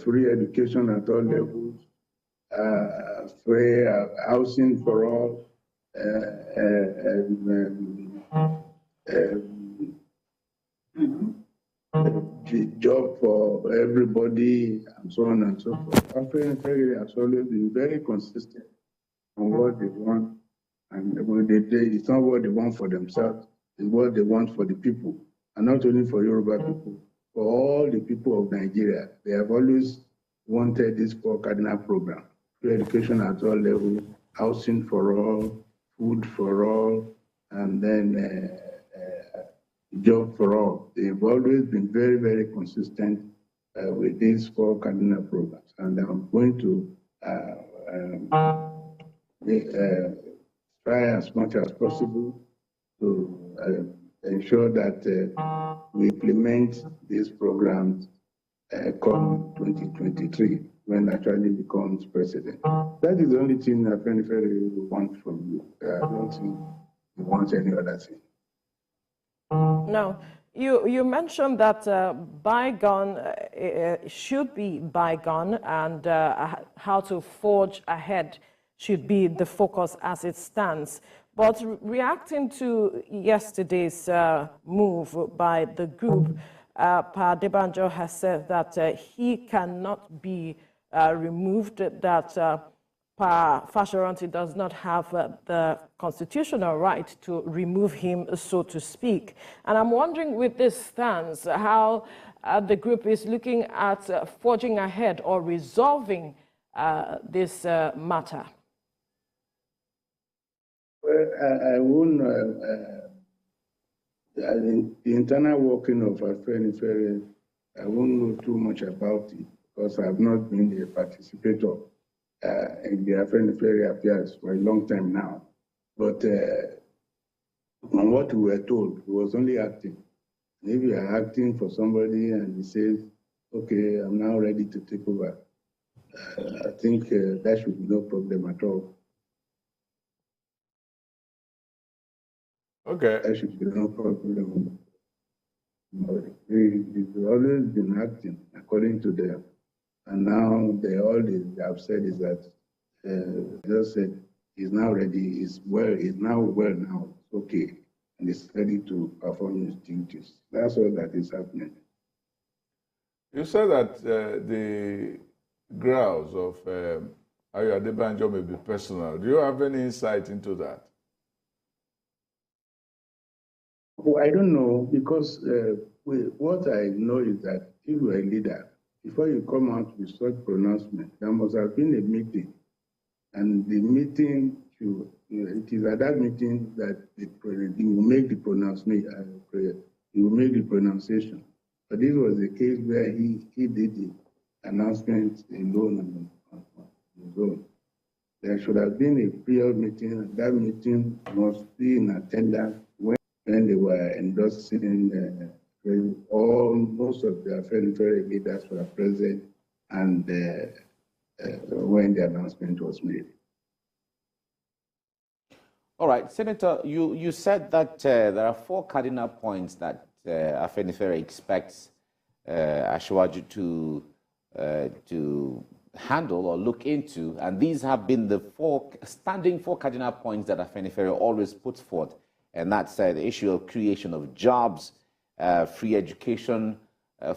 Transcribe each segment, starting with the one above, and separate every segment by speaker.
Speaker 1: free education at all levels, free housing for all, job for everybody, and so on and so forth. Afenifere has always been very consistent on what they want, and it's not what they want for themselves, it's what they want for the people, and not only for Yoruba people, for all the people of Nigeria. They have always wanted this four cardinal program: free education at all levels, housing for all, food for all, and then job for all. They've always been very, very consistent with these four cardinal programs, and I'm going to try as much as possible to ensure that we implement these programs come 2023, when actually becomes president. That is the only thing that Afenifere wants from you. I don't think he wants any other thing.
Speaker 2: Now, you mentioned that bygone should be bygone, and how to forge ahead should be the focus as it stands. But reacting to yesterday's move by the group, Pa Adebanjo has said that he cannot be removed, that Pa Fashoranti does not have the constitutional right to remove him, so to speak. And I'm wondering, with this stance, how the group is looking at forging ahead or resolving this matter.
Speaker 1: Well, I won't. The internal working of Afenifere, I won't know too much about it, because I have not been a participator in the Afenifere affairs for a long time now. But on what we were told, he was only acting. If you are acting for somebody and he says, okay, I'm now ready to take over, I think that should be no problem at all.
Speaker 3: Okay.
Speaker 1: That should be no problem. He's always been acting according to them. And now all they have said is that, just said, he's now ready, he's now well now, it's okay, and he's ready to perform his duties. That's all that is happening.
Speaker 3: You said that the grounds of Ayo Adebanjo may be personal. Do you have any insight into that?
Speaker 1: Well, I don't know, because what I know is that if you're a leader, before you come out with such pronouncement, there must have been a meeting. And the meeting, it is at that meeting that you will make the pronouncement, you will make the pronunciation. But this was the case where he did the announcement alone on his own. There should have been a prior meeting, and that meeting must be in attendance when they were endorsing most of the Afenifere leaders were present, and when the announcement was made.
Speaker 4: All right, Senator, you said that there are four cardinal points that Afenifere expects Asiwaju to handle or look into, and these have been the four cardinal points that Afenifere always puts forth, and that's the issue of creation of jobs, free education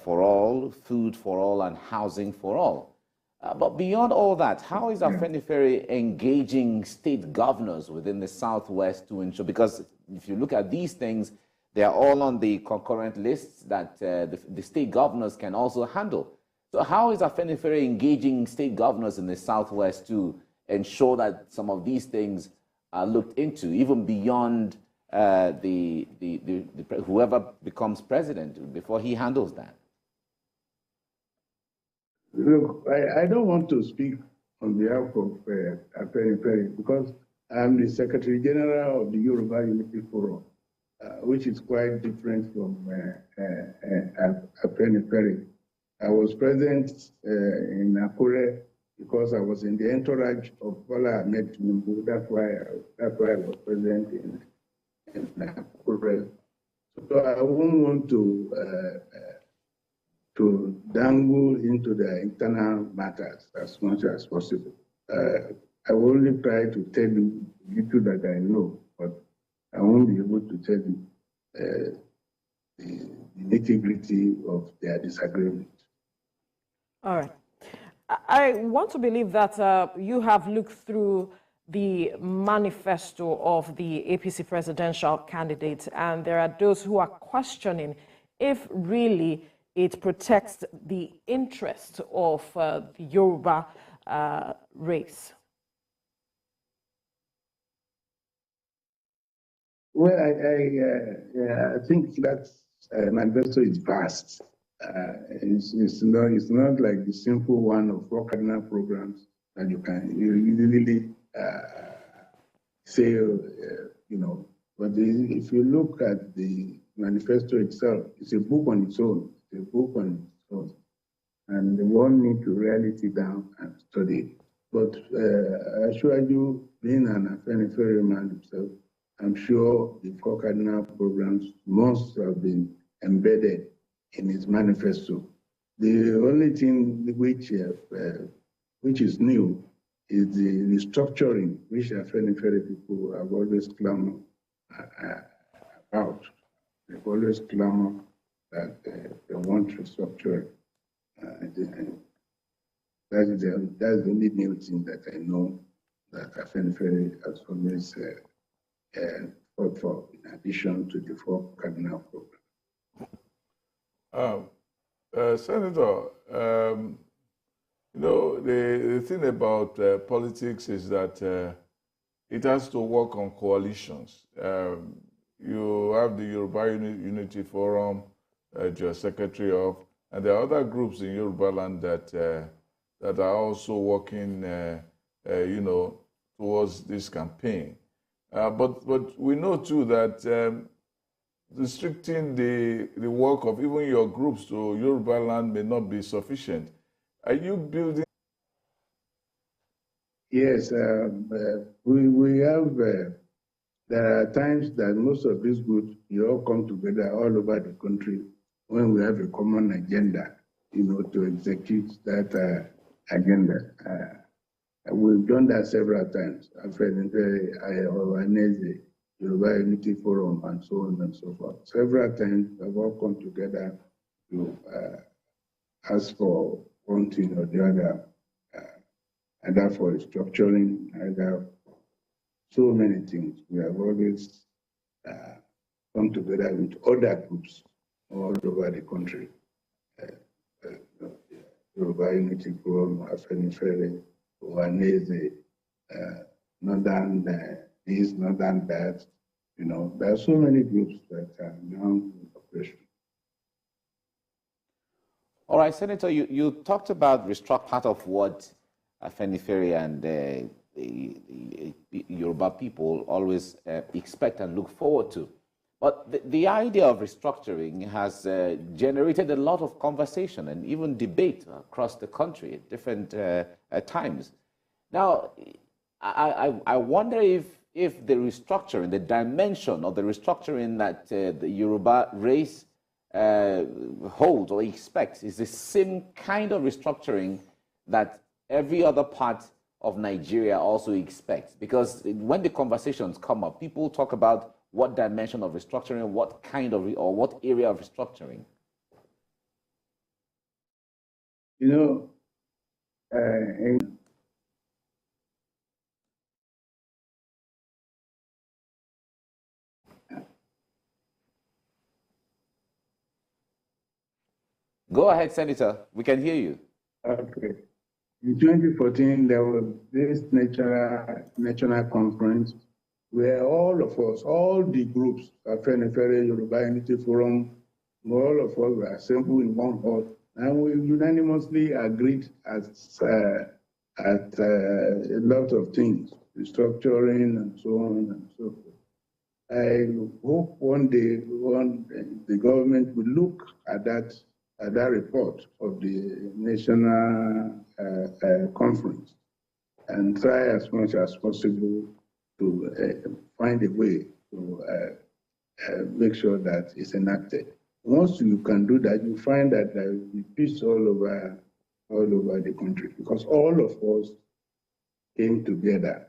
Speaker 4: for all, food for all, and housing for all. But beyond all that, how is Afenifere engaging state governors within the Southwest to ensure, because if you look at these things, they are all on the concurrent lists that the state governors can also handle. So how is Afenifere engaging state governors in the Southwest to ensure that some of these things are looked into, even beyond whoever becomes president, before he handles that?
Speaker 1: Look, I don't want to speak on behalf of Afenifere, because I'm the Secretary General of the Yoruba Unity Forum, which is quite different from Afenifere. I was present in Akure because I was in the entourage of Bola Ahmed Tinubu. That's why I was present in Akure. So I won't want to to dangle into the internal matters as much as possible. I will only try to tell you little that I know, but I won't be able to tell you the nitty-gritty of their disagreement.
Speaker 2: All right. I want to believe that you have looked through the manifesto of the APC presidential candidate, and there are those who are questioning if really it protects the interest of the Yoruba race.
Speaker 1: Well, I think that manifesto is vast. It's not like the simple one of 4 cardinal programs that you can really say, you know. But if you look at the manifesto itself, it's a book on its own. It's a book on its own. And one need to really sit down and study it. But I assure you, being an Afenifere man himself, I'm sure the 4 cardinal programs must have been embedded in his manifesto. The only thing which is new is the restructuring, which Afenifere people have always clamored about. They've always clamored that they want restructuring. That's the only new thing that I know that Afenifere has always fought for, in addition to the 4 cardinal programs.
Speaker 3: Senator, you know, the thing about politics is that it has to work on coalitions. You have the Yoruba Unity Forum that you're secretary of, and there are other groups in Yoruba land that are also working, you know, towards this campaign. But we know too that restricting the work of even your groups to Yoruba land may not be sufficient. Are you building?
Speaker 1: Yes, we have, there are times that most of these groups, you all come together all over the country when we have a common agenda, you know, to execute that agenda. We've done that several times. Afenifere, Ohaneze, Yoruba Unity Forum, and so on and so forth. Several times we've all come together to ask for one thing or the other, either for restructuring, either so many things. We have always come together with other groups all over the country. Yoruba Unity Forum, Afenifere, Ohaneze, Northern this, Northern that. You know, there are so many groups that are now in operation.
Speaker 4: All right, Senator, you talked about part of what Afenifere and the Yoruba people always expect and look forward to. But the idea of restructuring has generated a lot of conversation and even debate across the country at different times. Now, I wonder if the restructuring, the dimension of the restructuring that the Yoruba race holds or expects is the same kind of restructuring that every other part of Nigeria also expects. Because when the conversations come up, people talk about what dimension of restructuring, what kind of, or what area of restructuring.
Speaker 1: You know,
Speaker 4: Go ahead, Senator. We can hear you.
Speaker 1: Okay. In 2014, there was this national conference where all of us, all the groups, Afenifere, Yoruba Unity Forum, all of us were assembled in one hall, and we unanimously agreed at a lot of things, restructuring and so on and so forth. I hope one day the government will look at that report of the national conference and try as much as possible to find a way to make sure that it's enacted. Once you can do that, you find that there will be peace all over the country, because all of us came together.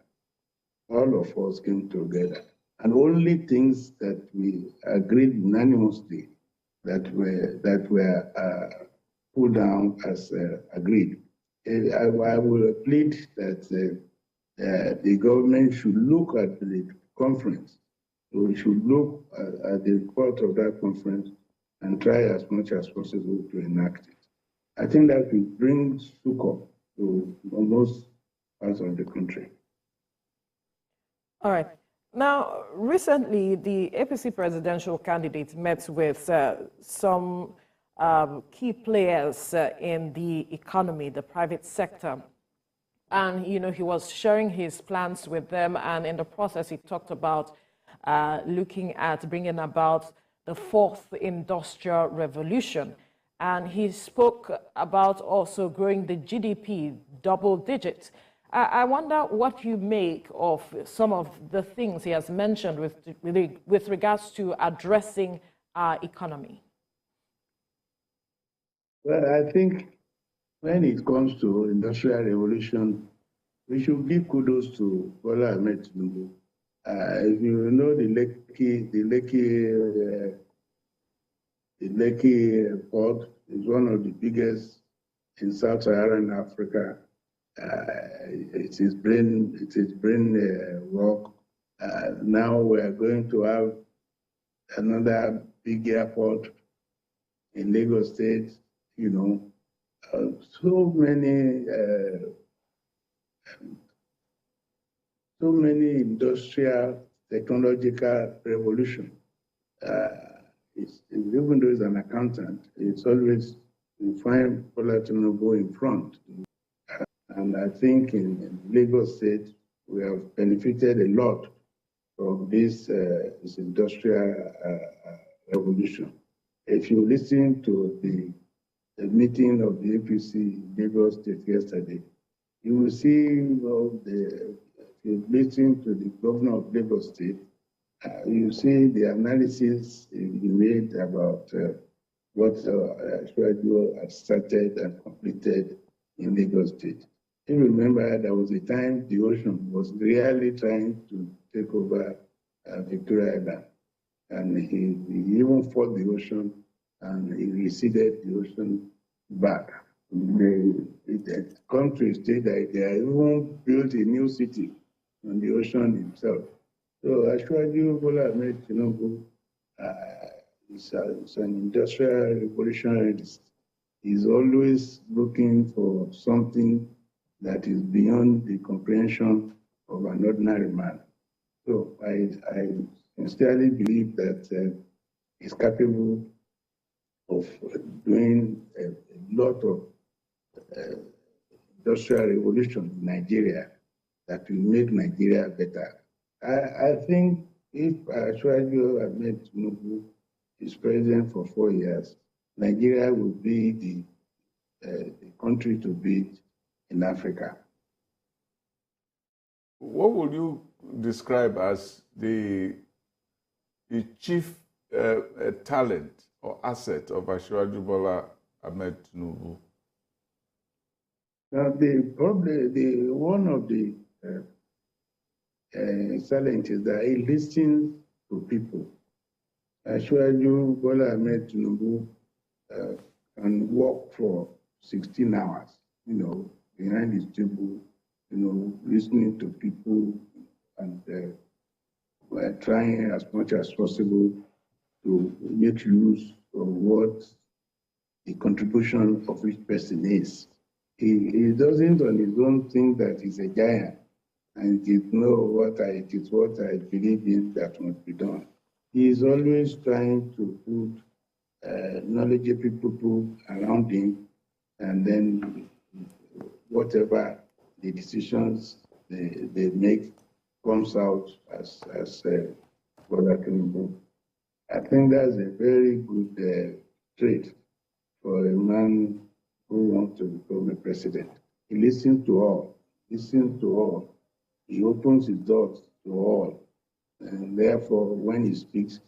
Speaker 1: All of us came together. And only things that we agreed unanimously that were put down as agreed. I will plead that the government should look at the conference. We should look at the report of that conference and try as much as possible to enact it. I think that will bring succor to almost parts of the country.
Speaker 2: All right. Now, recently, the APC presidential candidate met with some key players in the economy, the private sector. And, you know, he was sharing his plans with them. And in the process, he talked about looking at bringing about the fourth industrial revolution. And he spoke about also growing the GDP double digits. I wonder what you make of some of the things he has mentioned with regards to addressing our economy.
Speaker 1: Well, I think when it comes to industrial revolution, we should give kudos to Bola Ahmed Tinubu. If you know the Lekki port is one of the biggest in Sub-Saharan Africa. It is brain work. Now we are going to have another big airport in Lagos State. You know, so many industrial technological revolution. Even though he's an accountant, it's always you find Bola Tinubu in front. And I think in Lagos State, we have benefited a lot from this industrial revolution. If you listen to the meeting of the APC in Lagos State yesterday, you will see, you know, if you listen to the governor of Lagos State, you see the analysis he made about what Ashwadio had started and completed in Lagos State. You remember there was a time the ocean was really trying to take over Victoria Island. And he even fought the ocean and he receded the ocean back. The country state that they even built a new city on the ocean himself. So Ashwadio Bola Ahmed Tinubu is an industrial revolutionary. He's always looking for something that is beyond the comprehension of an ordinary man. So I sincerely believe that he's capable of doing a lot of industrial revolution in Nigeria that will make Nigeria better. I think if Ashwadio Ahmed Tinubu is president for 4 years, Nigeria will be the country to beat in Africa.
Speaker 3: What would you describe as the chief talent or asset of Ashwadio Bola Ahmed Tinubu?
Speaker 1: Now, one of the challenge is that he listens to people. Ashwadio Bola Ahmed Tinubu can work for 16 hours, you know, behind his table, you know, listening to people and trying as much as possible to make use of what the contribution of each person is. He doesn't on his own think that he's a giant and it is what I believe in that must be done. He is always trying to put knowledgeable people around him, and then whatever the decisions they make comes out as Bola Tinubu. I think that's a very good trait for a man who wants to become a president. He listens to all, He opens his doors to all. And therefore, when he speaks,